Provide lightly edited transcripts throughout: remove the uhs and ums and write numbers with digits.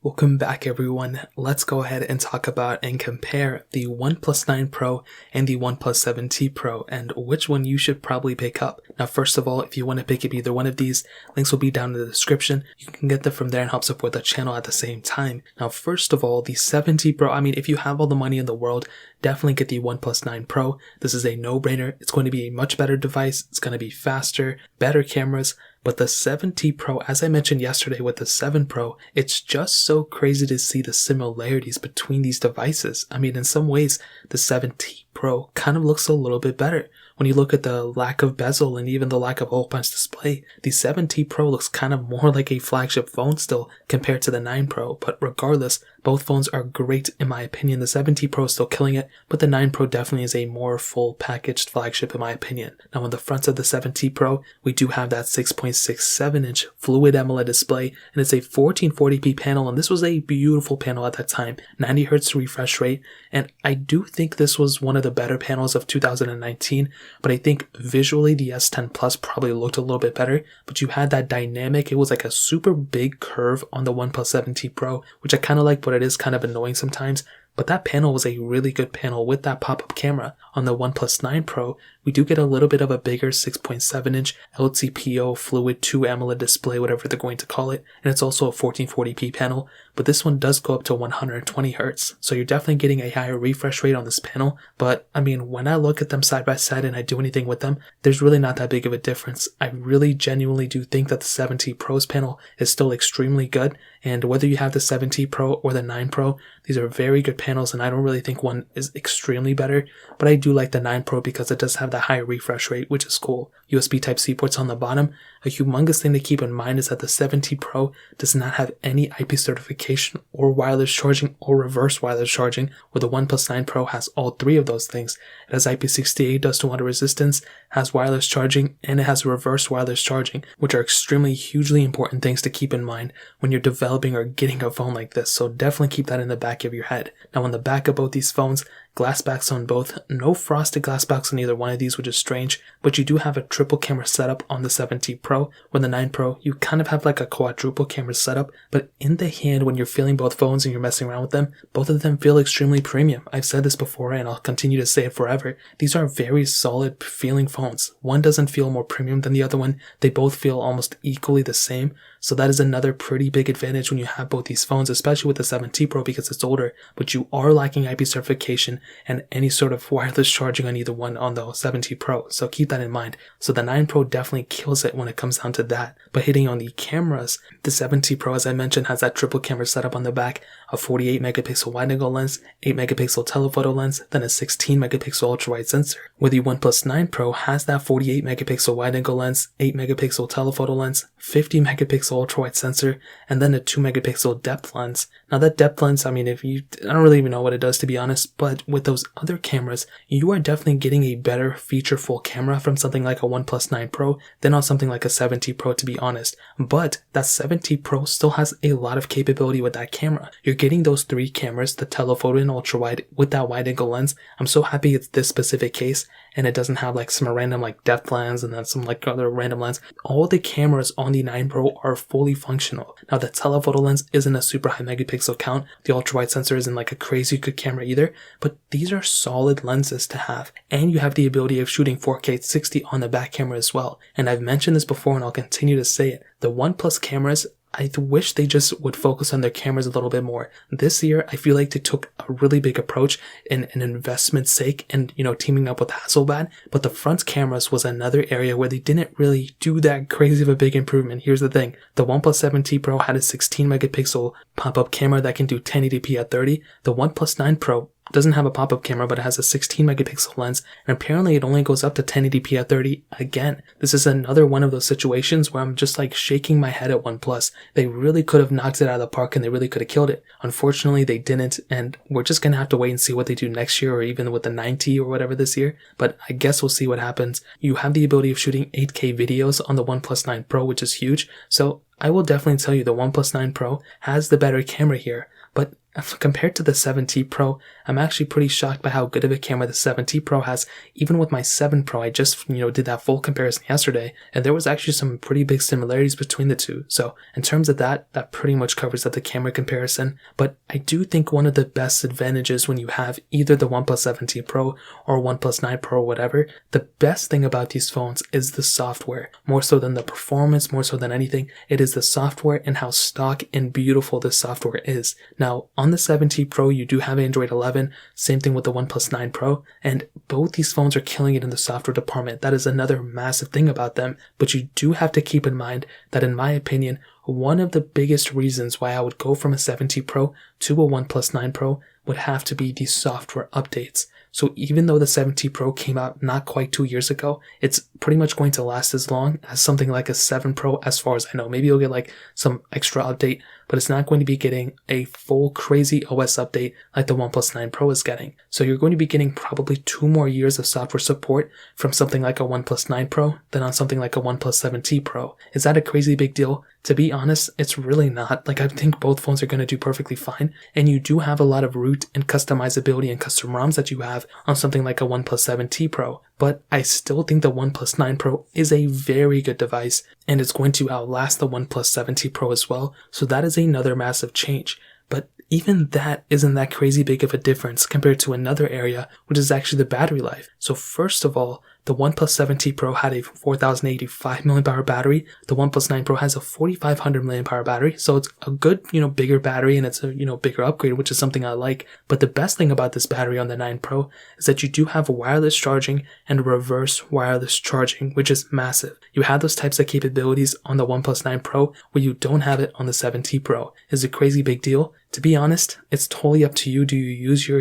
Welcome back everyone. Let's go ahead and talk about and compare the OnePlus 9 Pro and the OnePlus 7T Pro and which one you should probably pick up. Now first of all, if you want to pick up either one of these, links will be down in the description. You can get them from there and help support the channel at the same time. Now first of all, the 7T Pro, if you have all the money in the world, definitely get the OnePlus 9 Pro. This is a no-brainer. It's going to be a much better device. It's going to be faster, better cameras. But the 7T Pro, as I mentioned yesterday with the 7 Pro, it's just so crazy to see the similarities between these devices. In some ways, the 7T Pro kind of looks a little bit better. When you look at the lack of bezel and even the lack of hole punch display, the 7T Pro looks kind of more like a flagship phone still compared to the 9 Pro. But regardless, both phones are great in my opinion. The 7T Pro is still killing it, but the 9 Pro definitely is a more full packaged flagship in my opinion. Now on the front of the 7T Pro, we do have that 6.67-inch fluid AMOLED display, and it's a 1440p panel, and this was a beautiful panel at that time. 90Hz refresh rate, and I do think this was one of the better panels of 2019, but I think visually the S10 Plus probably looked a little bit better, but you had that dynamic, it was like a super big curve on the OnePlus 7T Pro, which I kind of like, but it is kind of annoying sometimes. But that panel was a really good panel with that pop-up camera. On the OnePlus 9 Pro, we do get a little bit of a bigger 6.7-inch LTPO Fluid 2 AMOLED display, whatever they're going to call it, and it's also a 1440p panel, but this one does go up to 120Hz, so you're definitely getting a higher refresh rate on this panel. But when I look at them side by side and I do anything with them, there's really not that big of a difference. I really genuinely do think that the 7T Pro's panel is still extremely good, and whether you have the 7T Pro or the 9 Pro, these are very good panels, and I don't really think one is extremely better, but I do like the 9 Pro because it does have the high refresh rate, which is cool. USB Type-C ports on the bottom. A humongous thing to keep in mind is that the 7T Pro does not have any IP certification or wireless charging or reverse wireless charging, where the OnePlus 9 Pro has all three of those things. It has IP68 dust to water resistance, has wireless charging, and it has reverse wireless charging, which are extremely hugely important things to keep in mind when you're developing or getting a phone like this, so definitely keep that in the back of your head. Now on the back of both these phones, glass backs on both. No frosted glass backs on either one of these, which is strange, but you do have a triple camera setup on the 7T Pro. When the 9 Pro, you kind of have like a quadruple camera setup, but in the hand when you're feeling both phones and you're messing around with them, both of them feel extremely premium. I've said this before and I'll continue to say it forever. These are very solid feeling phones. One doesn't feel more premium than the other one. They both feel almost equally the same. So that is another pretty big advantage when you have both these phones, especially with the 7T Pro because it's older, but you are lacking IP certification and any sort of wireless charging on either one on the 7T Pro. So keep that in mind. So the 9 Pro definitely kills it when it comes down to that. But hitting on the cameras, the 7T Pro, as I mentioned, has that triple camera setup on the back, a 48 megapixel wide angle lens, 8 megapixel telephoto lens, then a 16 megapixel ultra wide sensor. Where the OnePlus 9 Pro has that 48 megapixel wide angle lens, 8 megapixel telephoto lens, 50 megapixel ultra wide sensor, and then a 2 megapixel depth lens. Now that depth lens, I don't really even know what it does to be honest, but with those other cameras, you are definitely getting a better featureful camera from something like a OnePlus 9 Pro than on something like a 7T Pro to be honest. But that 7T Pro still has a lot of capability with that camera. You're getting those three cameras, the telephoto and ultra wide with that wide angle lens. I'm so happy it's this specific case and it doesn't have like some random like depth lens and then some like other random lens. All the cameras on the 9 Pro are fully functional. Now the telephoto lens isn't a super high megapixel count. The ultra wide sensor isn't like a crazy good camera either, but these are solid lenses to have. And you have the ability of shooting 4K at 60 on the back camera as well. And I've mentioned this before and I'll continue to say it. The OnePlus cameras, I wish they just would focus on their cameras a little bit more. This year, I feel like they took a really big approach in an investment sake and, teaming up with Hasselblad. But the front cameras was another area where they didn't really do that crazy of a big improvement. Here's the thing. The OnePlus 7T Pro had a 16 megapixel pop-up camera that can do 1080p at 30. The OnePlus 9 Pro doesn't have a pop-up camera, but it has a 16 megapixel lens, and apparently it only goes up to 1080p at 30. Again, this is another one of those situations where I'm just like shaking my head at OnePlus. They really could have knocked it out of the park and they really could have killed it. Unfortunately, they didn't, and we're just gonna have to wait and see what they do next year or even with the 9T or whatever this year, but I guess we'll see what happens. You have the ability of shooting 8K videos on the OnePlus 9 Pro, which is huge, so I will definitely tell you the OnePlus 9 Pro has the better camera here. But compared to the 7T Pro, I'm actually pretty shocked by how good of a camera the 7T Pro has. Even with my 7 Pro, I just, did that full comparison yesterday, and there was actually some pretty big similarities between the two. So in terms of that pretty much covers up the camera comparison. But I do think one of the best advantages when you have either the OnePlus 7T Pro or OnePlus 9 Pro or whatever, the best thing about these phones is the software. More so than the performance, more so than anything, it is the software and how stock and beautiful this software is. Now, on the 7T Pro, you do have Android 11, same thing with the OnePlus 9 Pro, and both these phones are killing it in the software department. That is another massive thing about them, but you do have to keep in mind that, in my opinion, one of the biggest reasons why I would go from a 7T Pro to a OnePlus 9 Pro would have to be the software updates. So even though the 7T Pro came out not quite 2 years ago, it's pretty much going to last as long as something like a 7 Pro as far as I know. Maybe you'll get like some extra update, but it's not going to be getting a full crazy OS update like the OnePlus 9 Pro is getting. So you're going to be getting probably 2 more years of software support from something like a OnePlus 9 Pro than on something like a OnePlus 7T Pro. Is that a crazy big deal? To be honest, it's really not. Like, I think both phones are going to do perfectly fine, and you do have a lot of root and customizability and custom ROMs that you have on something like a OnePlus 7T Pro. But I still think the OnePlus 9 Pro is a very good device, and it's going to outlast the OnePlus 7T Pro as well, so that is another massive change. But even that isn't that crazy big of a difference compared to another area, which is actually the battery life. So first of all, the OnePlus 7T Pro had a 4085 mAh battery. The OnePlus 9 Pro has a 4500 mAh battery. So it's a good, bigger battery, and it's a, bigger upgrade, which is something I like. But the best thing about this battery on the 9 Pro is that you do have wireless charging and reverse wireless charging, which is massive. You have those types of capabilities on the OnePlus 9 Pro where you don't have it on the 7T Pro. Is a crazy big deal. To be honest, it's totally up to you. Do you use your,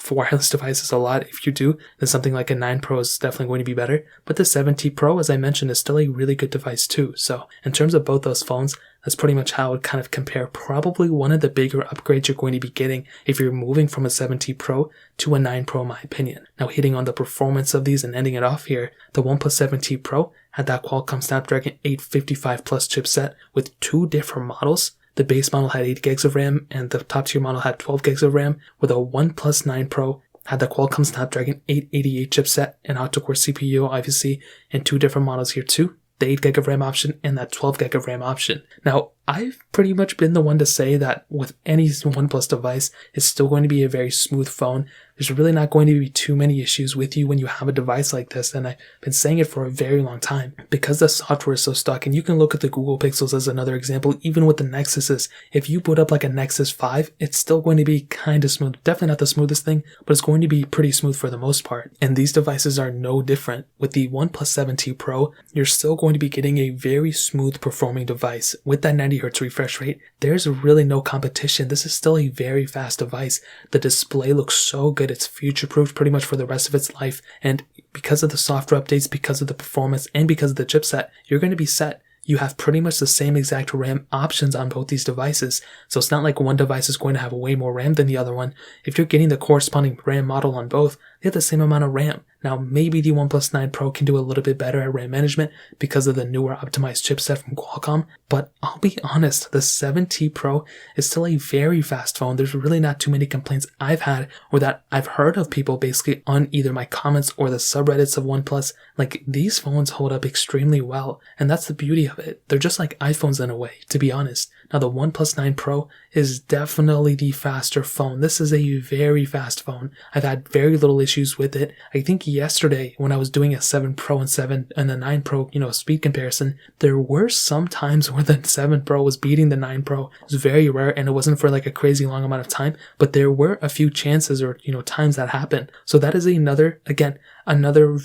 wireless devices a lot? If you do, then something like a 9 Pro is definitely going to be better. But the 7T Pro, as I mentioned, is still a really good device too. So in terms of both those phones, that's pretty much how I would kind of compare. Probably one of the bigger upgrades you're going to be getting if you're moving from a 7T Pro to a 9 Pro, in my opinion. Now, hitting on the performance of these and ending it off here, the OnePlus 7T Pro had that Qualcomm Snapdragon 855 Plus chipset with 2 different models. The base model had 8 gigs of RAM, and the top tier model had 12 gigs of RAM, with a OnePlus 9 Pro had the Qualcomm Snapdragon 888 chipset and octa-core CPU, obviously, and 2 different models here too. The 8 gig of RAM option and that 12 gig of RAM option. Now, I've pretty much been the one to say that with any OnePlus device, it's still going to be a very smooth phone. There's really not going to be too many issues with you when you have a device like this, and I've been saying it for a very long time. Because the software is so stuck, and you can look at the Google Pixels as another example, even with the Nexuses. If you boot up like a Nexus 5, it's still going to be kind of smooth. Definitely not the smoothest thing, but it's going to be pretty smooth for the most part. And these devices are no different. With the OnePlus 7T Pro, you're still going to be getting a very smooth performing device. With that 90Hz refresh rate, there's really no competition. This is still a very fast device. The display looks so good. It's future-proofed pretty much for the rest of its life. And because of the software updates, because of the performance, and because of the chipset, you're going to be set. You have pretty much the same exact RAM options on both these devices. So it's not like one device is going to have way more RAM than the other one. If you're getting the corresponding RAM model on both, they have the same amount of RAM. Now, maybe the OnePlus 9 Pro can do a little bit better at RAM management because of the newer optimized chipset from Qualcomm, but I'll be honest, the 7T Pro is still a very fast phone. There's really not too many complaints I've had or that I've heard of people basically on either my comments or the subreddits of OnePlus. Like, these phones hold up extremely well, and that's the beauty of it. They're just like iPhones in a way, to be honest. Now, the OnePlus 9 Pro is definitely the faster phone. This is a very fast phone. I've had very little issues with it. I think yesterday when I was doing a 7 Pro and 7 and the 9 Pro, speed comparison, there were some times where the 7 Pro was beating the 9 Pro. It was very rare, and it wasn't for like a crazy long amount of time, but there were a few chances or, times that happened. So that is another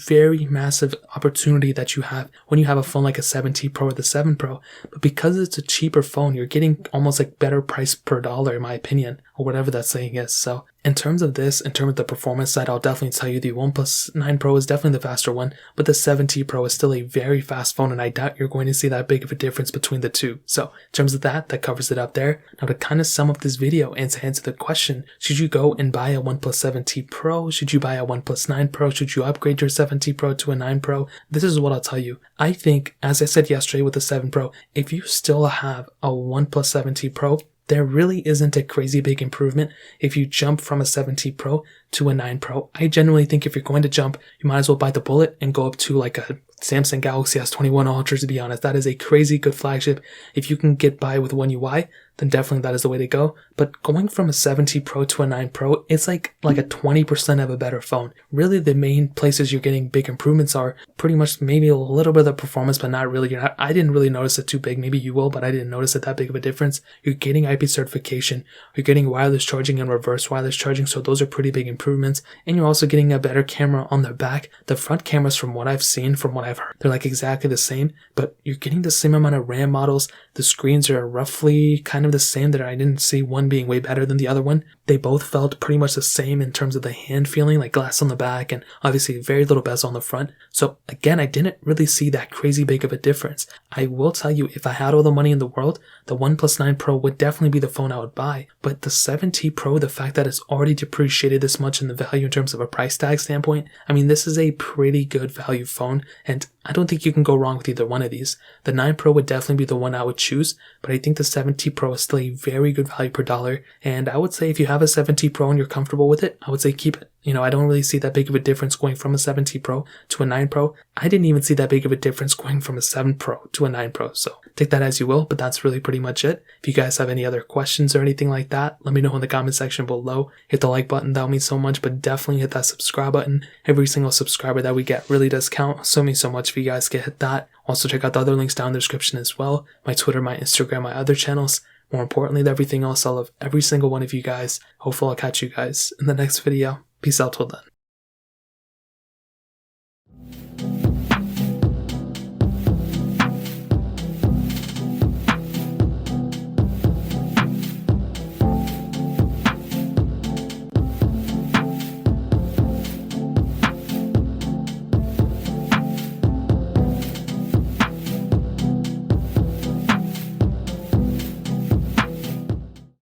very massive opportunity that you have when you have a phone like a 7T Pro or the 7 Pro. But because it's a cheaper phone, you're getting almost like better price per dollar, in my opinion, or whatever that saying is. So in terms of the performance side, I'll definitely tell you the OnePlus 9 Pro is definitely the faster one, but the 7T Pro is still a very fast phone, and I doubt you're going to see that big of a difference between the two. So in terms of that covers it up there. Now, to kind of sum up this video and to answer the question, should you go and buy a OnePlus 7T Pro? Should you buy a OnePlus 9 Pro? Should you upgrade your 7T Pro to a 9 Pro? This is what I'll tell you. I think, as I said yesterday with the 7 Pro, if you still have a OnePlus 7T Pro, there really isn't a crazy big improvement if you jump from a 7T Pro to a 9 Pro. I genuinely think if you're going to jump, you might as well bite the bullet and go up to like a Samsung Galaxy S21 Ultra, to be honest. That is a crazy good flagship. If you can get by with One UI, then definitely that is the way to go. But going from a 7T Pro to a 9 Pro, it's like a 20% of a better phone. Really, the main places you're getting big improvements are pretty much maybe a little bit of the performance, but not really. I didn't really notice it too big. Maybe you will, but I didn't notice it that big of a difference. You're getting IP certification. You're getting wireless charging and reverse wireless charging, so those are pretty big improvements. And you're also getting a better camera on the back. The front cameras, from what I've seen, from what I've heard, they're like exactly the same, but you're getting the same amount of RAM models. The screens are roughly kind of the same. That I didn't see one being way better than the other one. They both felt pretty much the same in terms of the hand feeling, like glass on the back and obviously very little bezel on the front. So again, I didn't really see that crazy big of a difference. I will tell you, if I had all the money in the world, the OnePlus 9 Pro would definitely be the phone I would buy. But the 7T Pro, the fact that it's already depreciated this much in the value in terms of a price tag standpoint, I mean, this is a pretty good value phone, and I don't think you can go wrong with either one of these. The 9 Pro would definitely be the one I would choose, but I think the 7T Pro is still a very good value per dollar. And I would say if you have a 7T Pro and you're comfortable with it, I would say keep it. I don't really see that big of a difference going from a 7T Pro to a 9 Pro. I didn't even see that big of a difference going from a 7 Pro to a 9 Pro. So take that as you will, but that's really pretty much it. If you guys have any other questions or anything like that, let me know in the comment section below. Hit the like button, that would mean so much, but definitely hit that subscribe button. Every single subscriber that we get really does count. So means so much if you guys can hit that. Also check out the other links down in the description as well. My Twitter, my Instagram, my other channels. More importantly than everything else, I love every single one of you guys. Hopefully I'll catch you guys in the next video. Peace out till then.